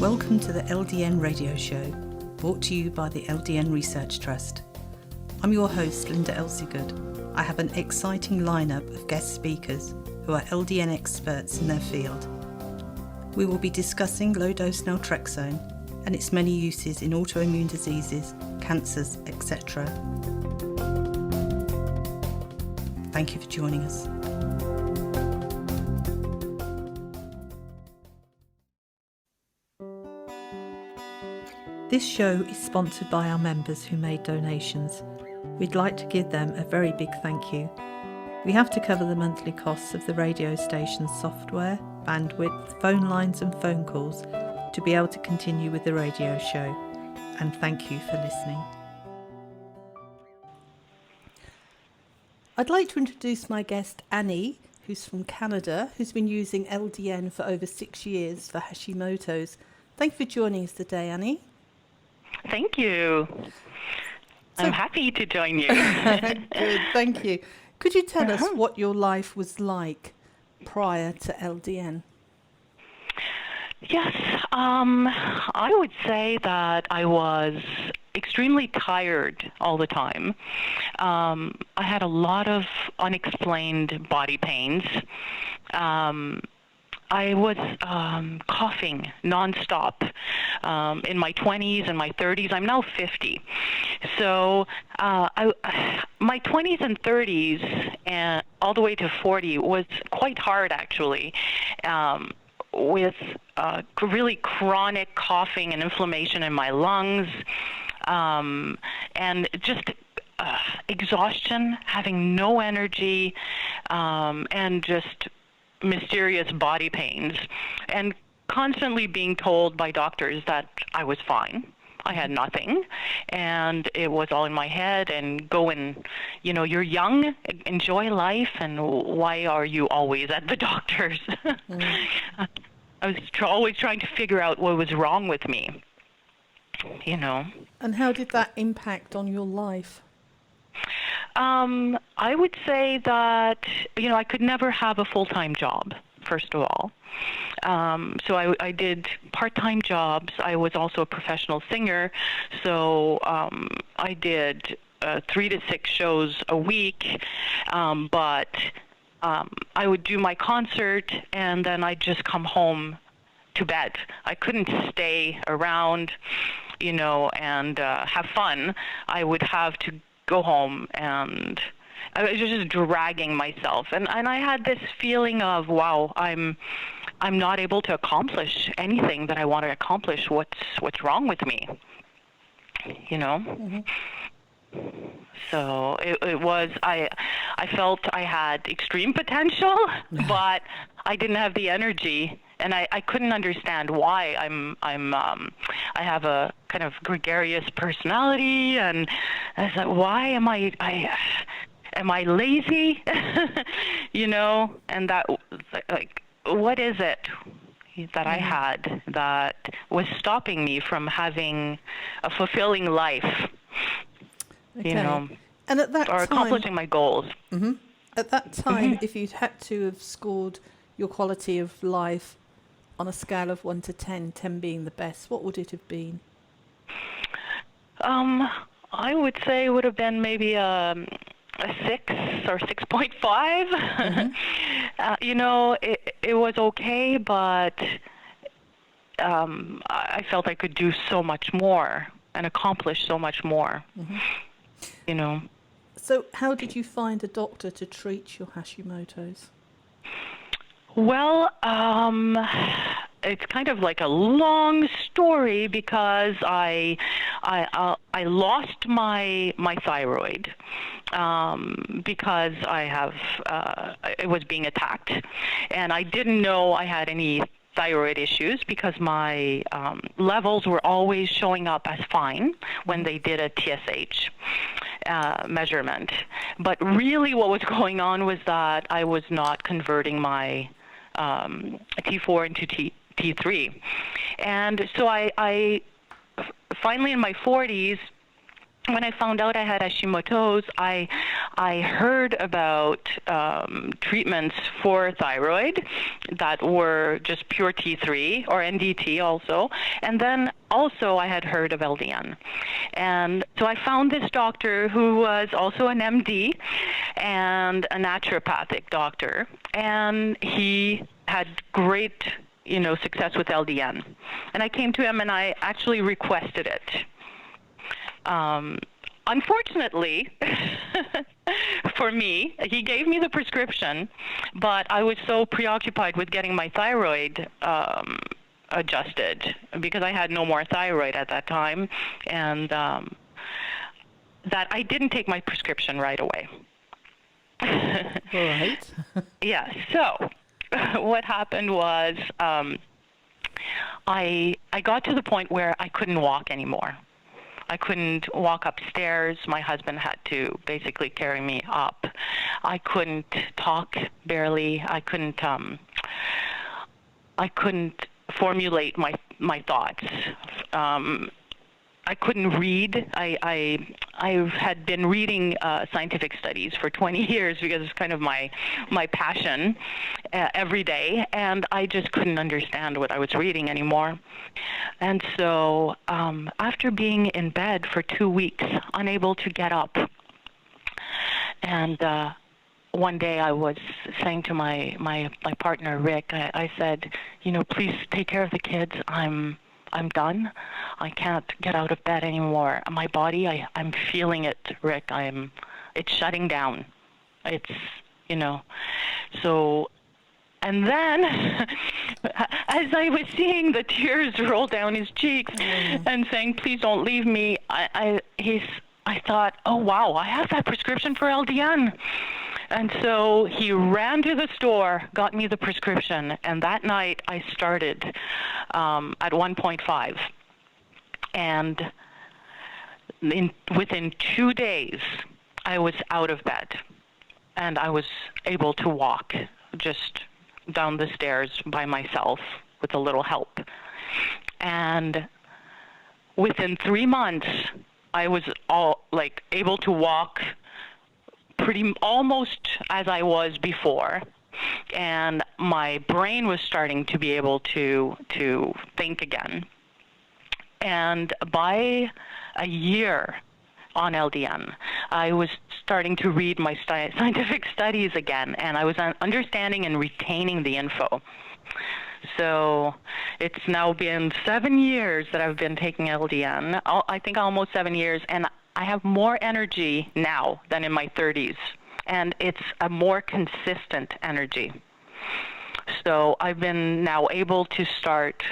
Welcome to the LDN radio show, brought to you by the LDN Research Trust. I'm your host, Linda Elseygood. I have an exciting lineup of guest speakers who are LDN experts in their field. We will be discussing low-dose Naltrexone and its many uses in autoimmune diseases, cancers, etc. Thank you for joining us. This show is sponsored by our members who made donations. We'd like to give them a very big thank you. We have to cover the monthly costs of the radio station's software, bandwidth, phone lines and phone calls to be able to continue with the radio show. And thank you for listening. I'd like to introduce my guest Annie, who's from Canada, who's been using LDN for over 6 years for Hashimoto's. Thank you for joining us today, Annie. Thank you. I'm happy to join you. Good, thank you. Could you tell us what your life was like prior to LDN? Yes, I would say that I was extremely tired all the time. I had a lot of unexplained body pains. I was coughing nonstop in my 20s and my 30s. I'm now 50. So my 20s and 30s and all the way to 40 was quite hard, actually, with really chronic coughing and inflammation in my lungs, and just exhaustion, having no energy, and just mysterious body pains, and constantly being told by doctors that I was fine. I had nothing, and it was all in my head, and go and, you're young, enjoy life, and why are you always at the doctor's? I was always trying to figure out what was wrong with me, And how did that impact on your life? I would say that, I could never have a full-time job, first of all. So I did part-time jobs. I was also a professional singer, so I did 3 to 6 shows a week, but I would do my concert, and then I'd just come home to bed. I couldn't stay around, and have fun. I would have to go home, and I was just dragging myself, and I had this feeling of, wow, I'm not able to accomplish anything that I want to accomplish. What's wrong with me? Mm-hmm. So it was, I felt I had extreme potential, but I didn't have the energy, and I couldn't understand why. I have a kind of gregarious personality, and I was like, why am I lazy? And that, like, what is it that I had that was stopping me from having a fulfilling life? Okay. And at that or time, accomplishing my goals. Mm-hmm. At that time, if you'd had to have scored your quality of life on a scale of 1 to 10, 10 being the best, what would it have been? I would say it would have been maybe a 6 or 6.5. Mm-hmm. It was okay, but I felt I could do so much more and accomplish so much more. Mm-hmm. So how did you find a doctor to treat your Hashimoto's? Well, it's kind of like a long story, because I lost my thyroid because it was being attacked, and I didn't know I had any thyroid issues because my levels were always showing up as fine when they did a TSH measurement. But really what was going on was that I was not converting my T4 into T3. And so I finally in my 40s, when I found out I had Hashimoto's, I heard about treatments for thyroid that were just pure T3 or NDT also, and then also I had heard of LDN. And so I found this doctor who was also an MD and a naturopathic doctor, and he had great, success with LDN. And I came to him and I actually requested it. Unfortunately, for me, he gave me the prescription, but I was so preoccupied with getting my thyroid adjusted because I had no more thyroid at that time, and that I didn't take my prescription right away. All right. Yeah, so what happened was I got to the point where I couldn't walk anymore. I couldn't walk upstairs. My husband had to basically carry me up. I couldn't talk barely. I couldn't formulate my thoughts. I couldn't read. I had been reading scientific studies for 20 years because it's kind of my passion every day, and I just couldn't understand what I was reading anymore. And so after being in bed for 2 weeks, unable to get up, and one day I was saying to my partner, Rick, I said, please take care of the kids. I'm done. I can't get out of bed anymore. My body, I'm feeling it, Rick. It's shutting down. It's, so, and then as I was seeing the tears roll down his cheeks and saying, please don't leave me, I thought, oh, wow, I have that prescription for LDN. And so he ran to the store, got me the prescription, and that night I started at 1.5. And within 2 days, I was out of bed, and I was able to walk just down the stairs by myself with a little help. And within 3 months, I was able to walk almost as I was before, and my brain was starting to be able to think again. And by a year on LDN, I was starting to read my scientific studies again, and I was understanding and retaining the info. So it's now been 7 years that I've been taking LDN. I think almost 7 years, and I have more energy now than in my 30s, and it's a more consistent energy. So I've been now able to start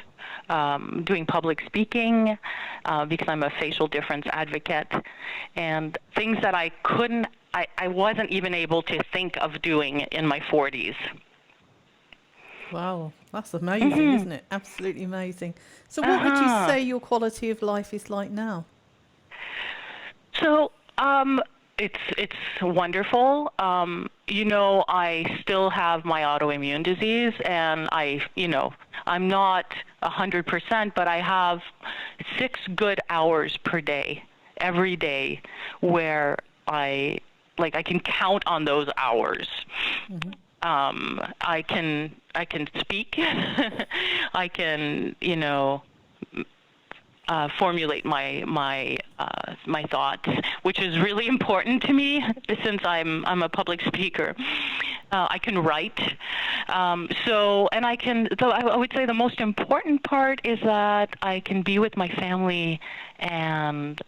doing public speaking because I'm a facial difference advocate, and things that I wasn't even able to think of doing in my 40s. Wow, that's amazing, isn't it? Absolutely amazing. So what would you say your quality of life is like now? So it's wonderful. I still have my autoimmune disease, and I'm not 100%, but I have 6 good hours per day, every day, where I can count on those hours. Mm-hmm. I can speak. I can, formulate my thoughts, which is really important to me since I'm a public speaker. I can write. I would say the most important part is that I can be with my family and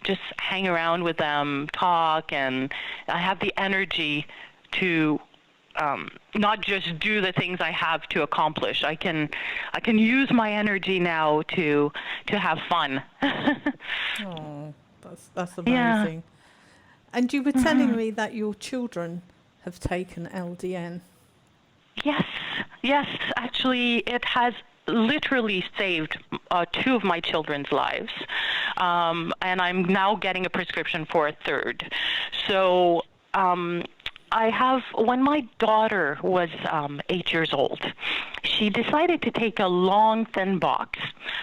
just hang around with them, talk, and I have the energy to not just do the things I have to accomplish. I can use my energy now to have fun. Oh, that's amazing. Yeah. And you were telling me that your children have taken LDN. Yes. Actually, it has literally saved 2 of my children's lives, and I'm now getting a prescription for a 3rd. So when my daughter was 8 years old, she decided to take a long, thin box,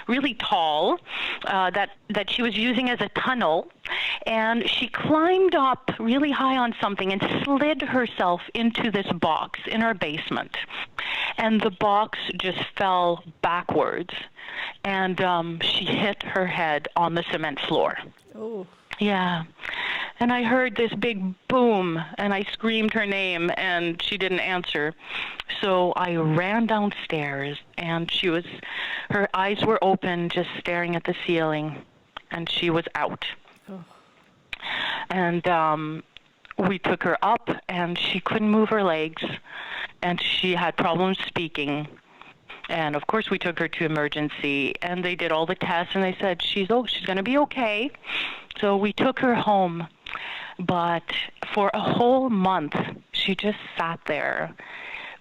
really tall, that she was using as a tunnel, and she climbed up really high on something and slid herself into this box in our basement. And the box just fell backwards, and she hit her head on the cement floor. Oh. Yeah. And I heard this big boom, and I screamed her name, and she didn't answer. So I ran downstairs, and her eyes were open, just staring at the ceiling, and she was out. Oh. And we took her up, and she couldn't move her legs, and she had problems speaking. And of course, we took her to emergency, and they did all the tests, and they said she's going to be okay. So we took her home, but for a whole month, she just sat there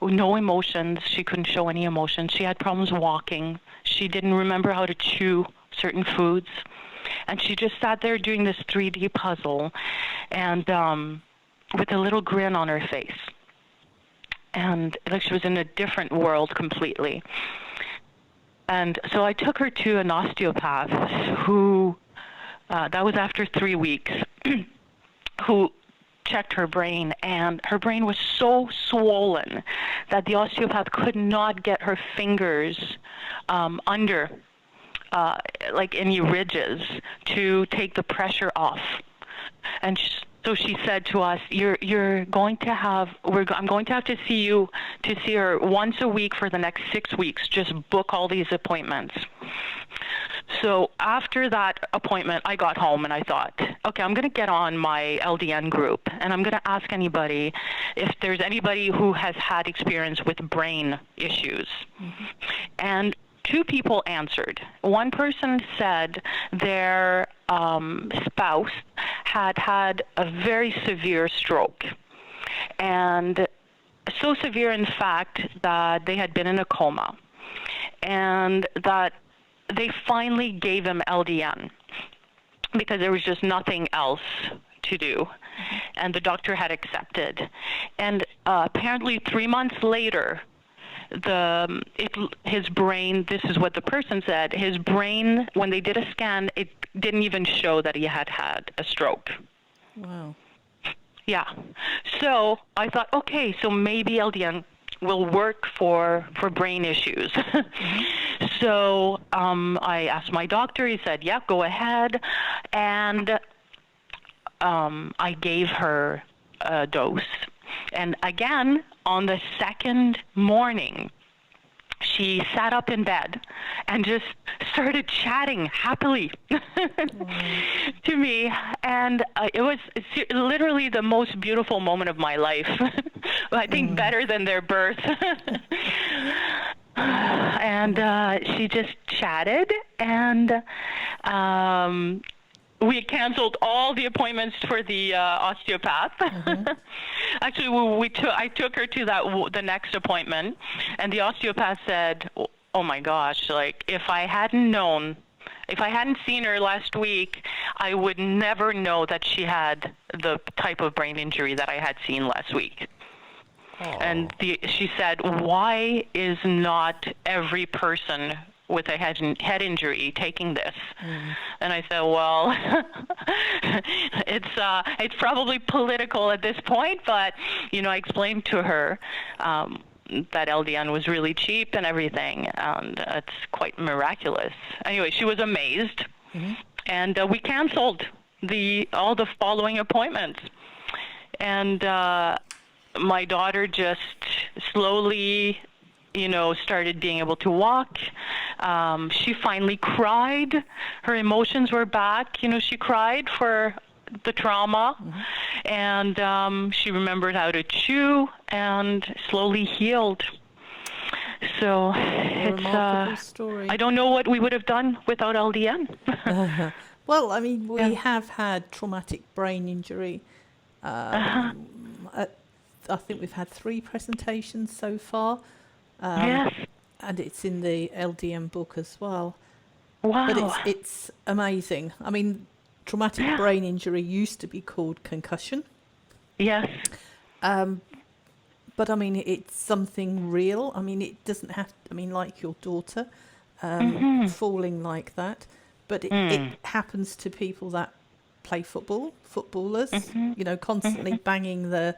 with no emotions. She couldn't show any emotions. She had problems walking. She didn't remember how to chew certain foods, and she just sat there doing this 3D puzzle, and with a little grin on her face. And like she was in a different world completely. And so I took her to an osteopath who, that was after 3 weeks, who checked her brain, and her brain was so swollen that the osteopath could not get her fingers under, like any ridges, to take the pressure off. And so she said to us, I'm going to have to see her once a week for the next 6 weeks. Just book all these appointments. So after that appointment, I got home and I thought, okay, I'm going to get on my LDN group, and I'm going to ask anybody if there's anybody who has had experience with brain issues. Mm-hmm. And 2 people answered. One person said their spouse had a very severe stroke, and so severe, in fact, that they had been in a coma, and that they finally gave him LDN because there was just nothing else to do, and the doctor had accepted. And apparently 3 months later, his brain, this is what the person said, his brain, when they did a scan, it didn't even show that he had a stroke. Wow. Yeah. So I thought, okay, so maybe LDN will work for brain issues. Mm-hmm. So I asked my doctor. He said, yeah, go ahead. And I gave her a dose. And again, on the second morning, she sat up in bed and just started chatting happily to me. And it was literally the most beautiful moment of my life. I think better than their birth. And she just chatted, and we had canceled all the appointments for the osteopath. Mm-hmm. Actually, I took her to the next appointment, and the osteopath said, "Oh my gosh! Like if I hadn't seen her last week, I would never know that she had the type of brain injury that I had seen last week." Oh. And she said, "Why is not every person with a head injury taking this?" Mm. And I said, well, it's probably political at this point, but I explained to her that LDN was really cheap and everything, and it's quite miraculous. Anyway, she was amazed, mm-hmm. and we canceled all the following appointments, and my daughter just slowly started being able to walk. She finally cried. Her emotions were back. She cried for the trauma, mm-hmm. and she remembered how to chew and slowly healed. So it's story. I don't know what we would have done without LDN. Well, I mean, we have had traumatic brain injury. I think we've had 3 presentations so far. Yes. And it's in the LDN book as well. Wow. But it's amazing. I mean, traumatic brain injury used to be called concussion. Yes. But I mean, it's something real. I mean, it doesn't have. I mean, like your daughter falling like that, but it happens to people that play footballers. You know, constantly banging the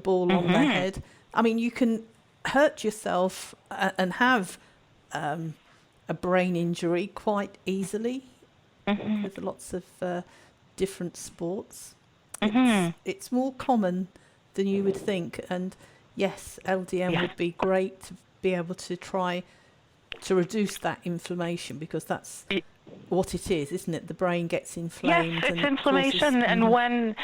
ball on their head. I mean, you can hurt yourself and have a brain injury quite easily with lots of different sports. It's more common than you would think, and yes, LDN would be great to be able to try to reduce that inflammation, because that's what it is, isn't it? The brain gets inflamed. Yes, it's inflammation. And when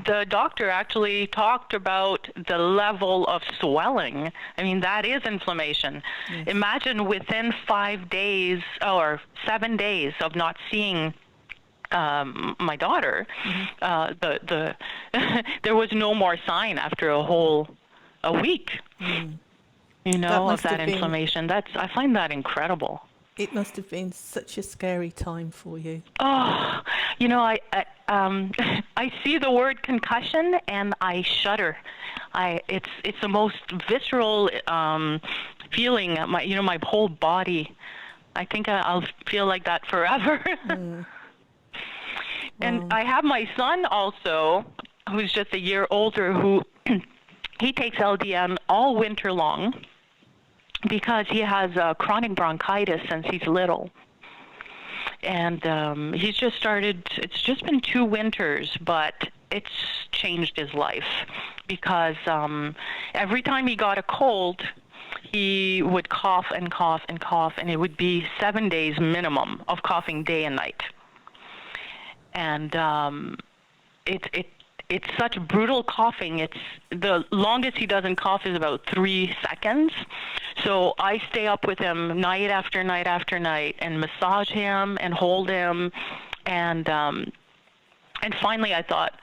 the doctor actually talked about the level of swelling, I mean, that is inflammation. Yes. Imagine within 5 days or 7 days of not seeing my daughter, there was no more sign after a week. You know, of that inflammation. I find that incredible. It must have been such a scary time for you. Oh, you know, I see the word concussion and I shudder. It's the most visceral feeling. My whole body. I think I'll feel like that forever. And I have my son also, who's just a year older, who he takes LDN all winter long, because he has chronic bronchitis since he's little. And he's just started, it's just been 2 winters, but it's changed his life, because every time he got a cold, he would cough and cough and cough, and it would be 7 days minimum of coughing day and night. And it's such brutal coughing. It's the longest he doesn't cough is about 3 seconds. So I stay up with him night after night after night and massage him and hold him. And finally I thought,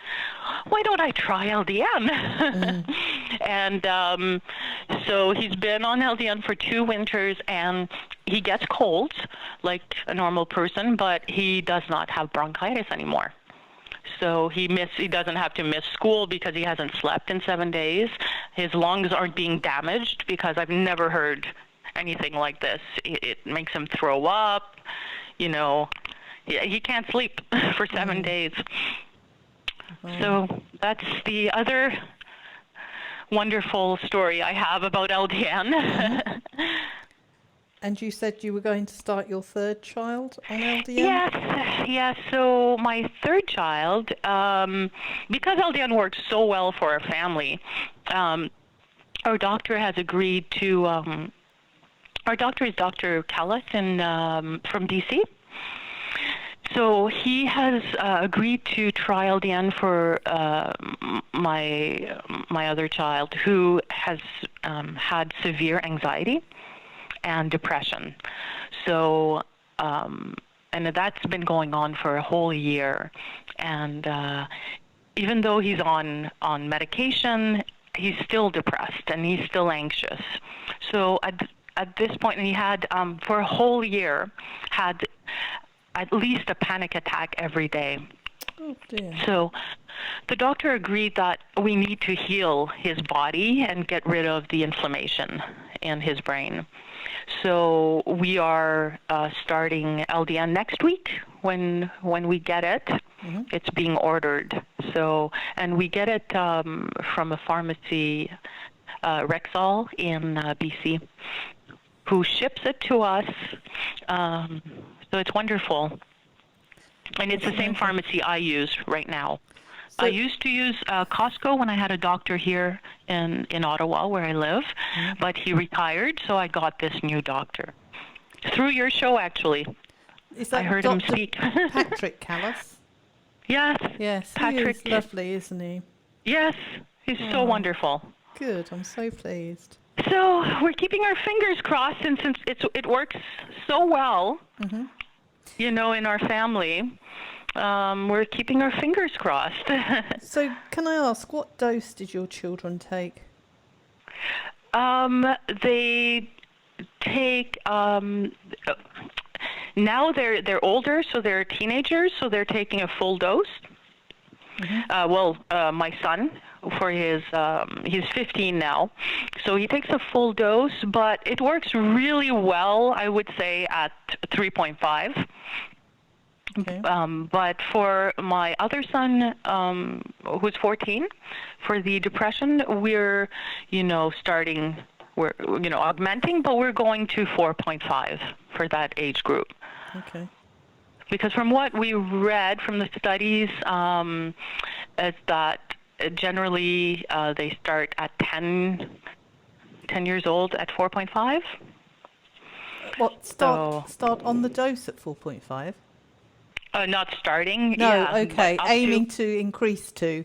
why don't I try LDN? And so he's been on LDN for 2 winters, and he gets colds like a normal person, but he does not have bronchitis anymore. So he doesn't have to miss school because he hasn't slept in 7 days. His lungs aren't being damaged, because I've never heard anything like this. It makes him throw up, you know. He can't sleep for 7 days. So that's the other wonderful story I have about LDN. And you said you were going to start your 3rd child on LDN? Yes. So my 3rd child, because LDN works so well for our family, our doctor has agreed to. Our doctor is Dr. Callis from DC. So he has agreed to try LDN for my other child, who has had severe anxiety and depression. So, and that's been going on for a whole year. And even though he's on medication, he's still depressed and he's still anxious. So at this point, he had, for a whole year, had at least a panic attack every day. Oh, dear. So the doctor agreed that we need to heal his body and get rid of the inflammation in his brain. So we are starting LDN next week when we get it. It's being ordered. So, and we get it from a pharmacy, Rexall in BC, who ships it to us. So it's wonderful. And it's the same pharmacy I use right now. So I used to use Costco when I had a doctor here in Ottawa, where I live, but he retired, so I got this new doctor. Through your show, actually. Is that I heard Dr. him speak. Patrick Callis? Yes. Yes, Patrick. He is lovely, isn't he? Yes, he's so wonderful. Good, I'm so pleased. So we're keeping our fingers crossed, and since it works so well, you know, in our family, we're keeping our fingers crossed. So can I ask, what dose did your children take? They take, now they're older, so they're teenagers, so they're taking a full dose. My son, he's 15 now, so he takes a full dose, but it works really well, I would say, at 3.5. Okay. But for my other son, who's 14, for the depression, we're, augmenting, but we're going to 4.5 for that age group. Okay. Because from what we read from the studies, is that generally they start at 10 years old at 4.5. What, start on the dose at 4.5? Not starting. No, yeah, okay. Aiming to increase to.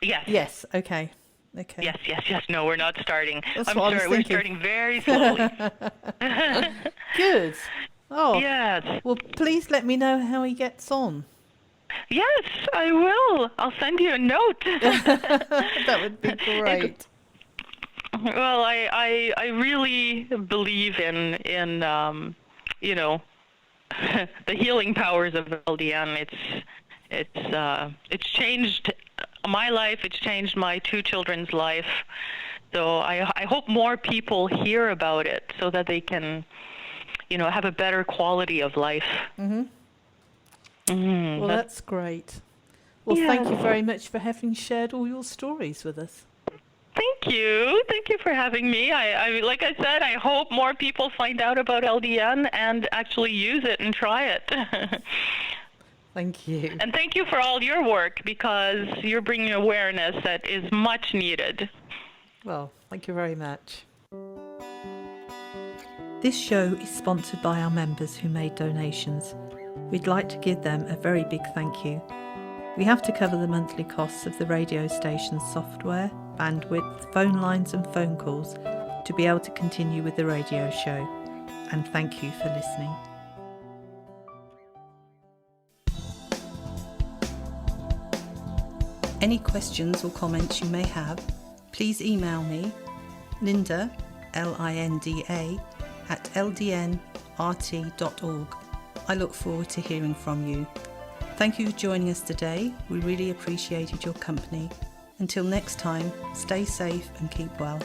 Yes. Yes, okay. Okay. Yes. No, we're not starting. That's I'm what I was sorry, we're thinking. starting very slowly. Good. Oh. Yes. Well, please let me know how he gets on. Yes, I will. I'll send you a note. That would be great. Well, I really believe in the healing powers of LDN. It's changed my life. It's changed my two children's life. So I hope more people hear about it so that they can, have a better quality of life. Mm-hmm. Well, that's great. Well, thank you very much for having shared all your stories with us. Thank you. Thank you for having me. I like I said, I hope more people find out about LDN and actually use it and try it. Thank you. And thank you for all your work, because you're bringing awareness that is much needed. Well, thank you very much. This show is sponsored by our members who made donations. We'd like to give them a very big thank you. We have to cover the monthly costs of the radio station's software, bandwidth, phone lines and phone calls to be able to continue with the radio show. And thank you for listening. Any questions or comments you may have, please email me, Linda, Linda, at ldnrt.org. I look forward to hearing from you. Thank you for joining us today. We really appreciated your company. Until next time, stay safe and keep well.